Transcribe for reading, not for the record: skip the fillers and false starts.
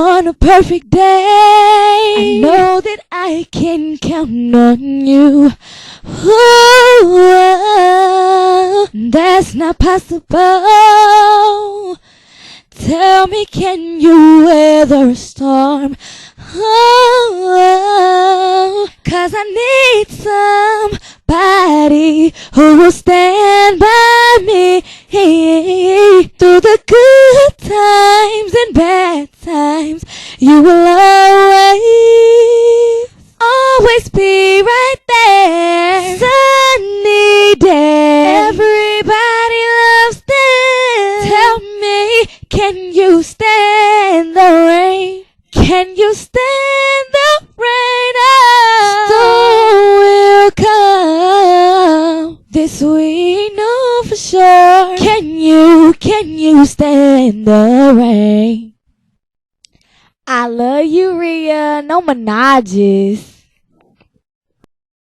on a perfect day, I know that I can count on you. Ooh, that's not possible. Tell me, can you weather a storm? Oh, 'cause I need somebody who will stand by me through the good times and bad times. You will always be right there. Sunny day, everybody loves them. Tell me, can you stand the rain? Can you stand the rain? Oh, storm will come. This we know for sure. Can you stand the rain? I love you, Rhea. No menages.